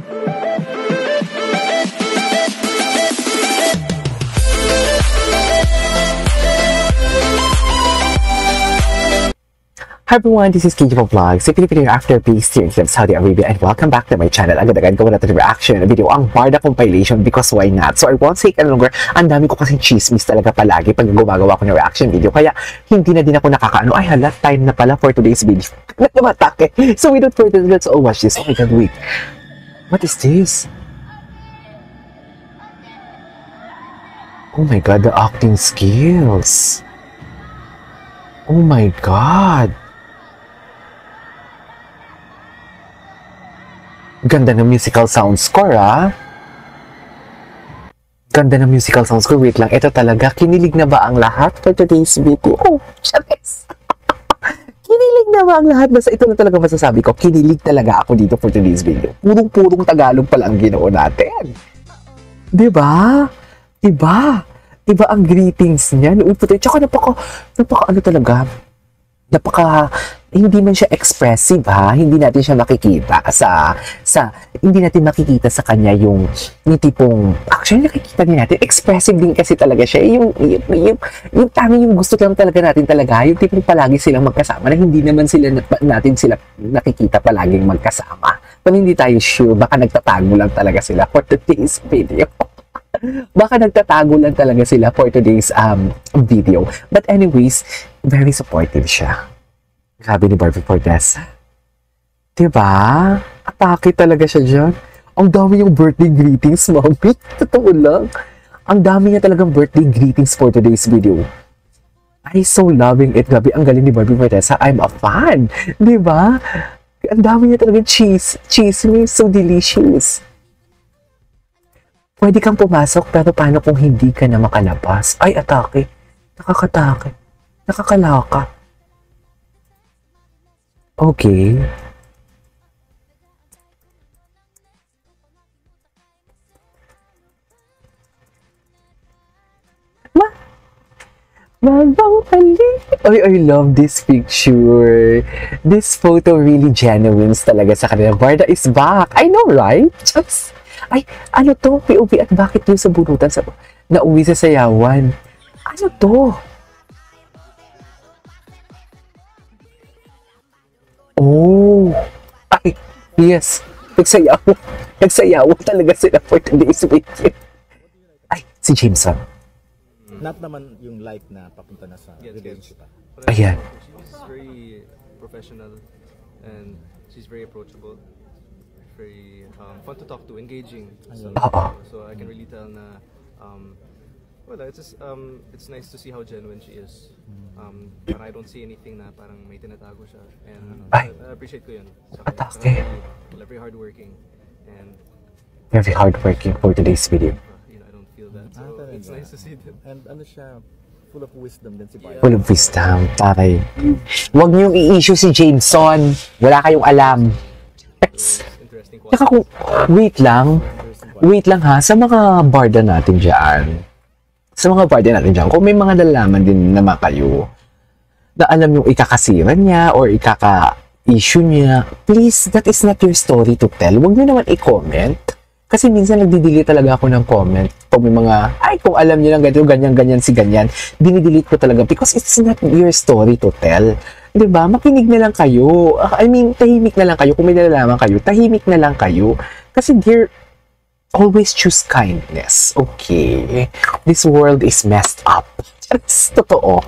Hi everyone, this is KJ Vlogs, a Filipino after-based here in Saudi Arabia, and welcome back to my channel. Agad-agad ko na ito reaction video, ang Barda compilation, because why not? So I won't take any longer. Ang dami ko kasing chismis talaga palagi pag gumagawa ko ng reaction video, kaya hindi na din ako nakakaano. Ay hala, time na pala for today's video. Nagkamatake. So without further ado, let's all watch this. Oh my god, wait. What is this? Oh my god, the acting skills. Oh my god. Ganda ng musical sound score, ah. Ganda ng musical sound score. Wait lang, ito talaga. Kinilig na ba ang lahat for today's video? Oh, Chavez. Kinilig na ba ang lahat? Basta ito na talaga masasabi ko. Kinilig talaga ako dito for today's video. Purong-purong Tagalog pala ang ginoo natin. Diba? Diba? Iba ang greetings niya. Tsaka napaka ano talaga. Hindi man siya expressive, ha. Hindi natin siya makikita hindi natin makikita sa kanya yung tipong, actually nakikita din natin, expressive din kasi talaga siya. Yung tama yung gusto lang talaga natin talaga, yung tipong palagi silang magkasama na hindi naman natin sila nakikita palaging magkasama. Pero hindi tayo sure, baka nagtatago lang talaga sila for today's video. Baka nagtatago lang talaga sila for today's video. But anyways, very supportive siya. Grabe ni Barbie Fortesa. Diba? Atake talaga siya dyan. Ang dami yung birthday greetings, mommy. Totoo lang. Ang dami niya talagang birthday greetings for today's video. I so loving it. Grabe, ang galing ni Barbie Fortesa. I'm a fan. Diba? Ang dami niya talagang cheese. Cheese me, so delicious. Pwede kang pumasok, pero paano kung hindi ka na makalabas? Ay, atake. Nakakatake. Nakakalaka. Okay. Magbang pali. I love this picture. This photo really genuine talaga sa kanila. Barda is back. I know, right? Just... Ay, ano to? POV at bakit yung sa bunutan nauwi sa sayawan? Ano to? Oh! Ay, yes. Nagsayawan talaga sila for today's video. Ay, si Jameson. Not naman yung life na papunta na sa relationship. Ayan. She's very professional and she's very approachable. Very fun to talk to, engaging. So I can really tell na well, it's nice to see how genuine she is. Parang I don't see anything na parang may tinatago siya, and I appreciate ko yun. Very hardworking and very hardworking for today's video. I don't feel that. So it's nice to see that. And ano siya, full of wisdom din si Barbie. Full of wisdom, taray. Huwag niyong i-issue si Jameson. Wala kayong alam. Saka kung, wait lang ha, sa mga barda natin dyan, kung may mga nalalaman din naman kayo, na alam yung ikakasiran niya, or ikaka-issue niya, please, that is not your story to tell. Huwag niyo naman i-comment. Kasi minsan nagdi-delete talaga ako ng comment. Pag may mga, kung alam niyo lang ganito, ganyan, si ganyan, dinidelete ko talaga because it's not your story to tell. Diba? Makinig na lang kayo. I mean, tahimik na lang kayo. Kung may nalalaman kayo, tahimik na lang kayo. Kasi dear, always choose kindness. Okay? This world is messed up. Just totoo.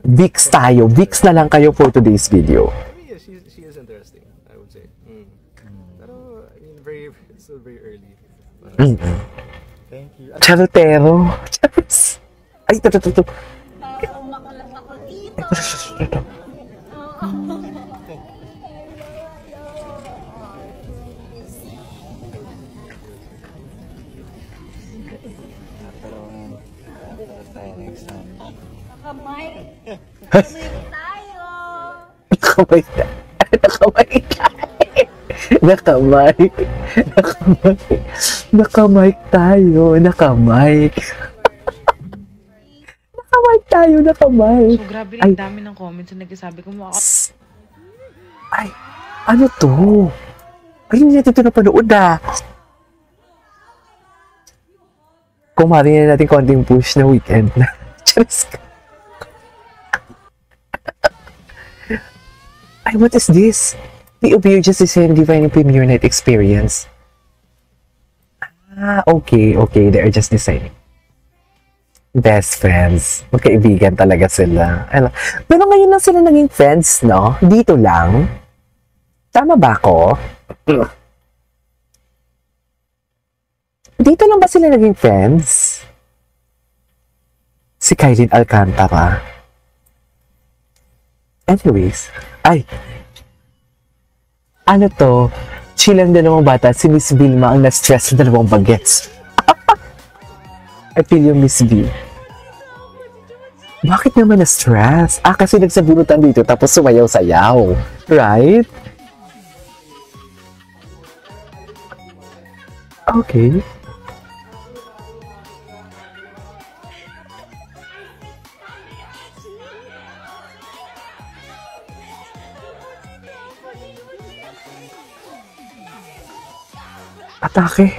Vicks tayo. Vicks na lang kayo for today's video. Yeah, she is interesting, I would say. Pero, I mean, it's still very early. Thank you. Charotero. Ay, ito. Nakamay tayo. Nakamay tayo. So, grabe rin dami ng comments na nagsasabi ko Ay, ano to? Ay, hindi natin ito napanood Kung marinig natin konting push na weekend na. Charis ka. Ay, what is this? POV, you're just the same divine premiere night experience. Okay. They are just the same. Best friends. Magkaibigan talaga sila. Pero ngayon lang sila naging friends, no? Dito lang. Tama ba ako? Dito lang ba sila naging friends? Si Kylie Alcantara. Anyways. Ay. Ano to? Chill ang dalawang bata. Si Miss Vilma ang na-stress ng dalawang bagets. I feel yung Miss V. Bakit naman na-stress? Kasi nagsabunutan dito tapos sumayaw-sayaw. Right? Okay. Atake.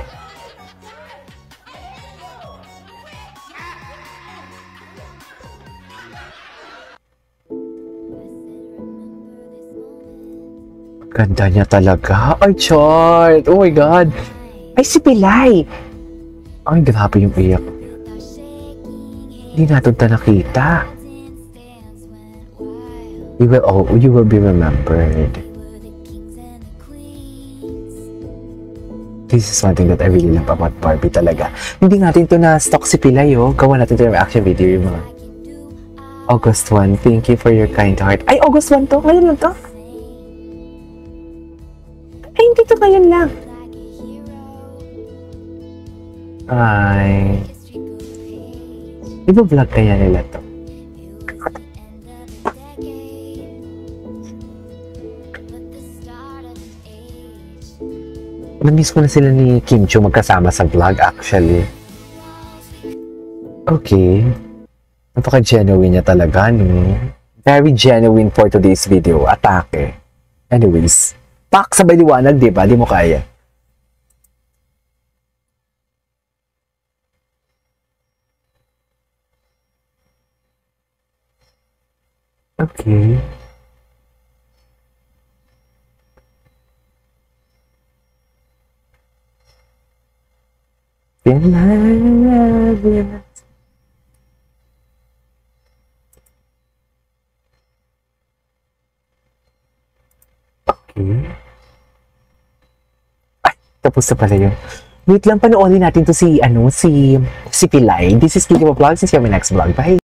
Ganda niya talaga. Ay, Chart. Oh my God. Ay, si Pilay. Ay, grabe yung iyak. Hindi natin ta nakita. You will be remembered. This is something that I really love about Barbie talaga. Hindi natin ito na-stock si Pilay, oh. Gawa natin ito yung reaction video, yung mga August 1. Thank you for your kind heart. Ay, August 1 to? Ngayon lang to? Ay, hindi to ngayon lang. Ay. Iba-vlog kaya nila to? Na-miss ko na sila ni Kim Chiu magkasama sa vlog actually. Okay. Napaka-genuine niya talaga, no? Very genuine for today's video. Atake. Anyways. Pak, sabay liwanag, di ba? Di mo kaya. Okay. Okay. Ay, tapos na pala yun. Wait lang, panoorin natin to si Pilay. This is Kiko Vlogs. See you on my next vlog. Bye!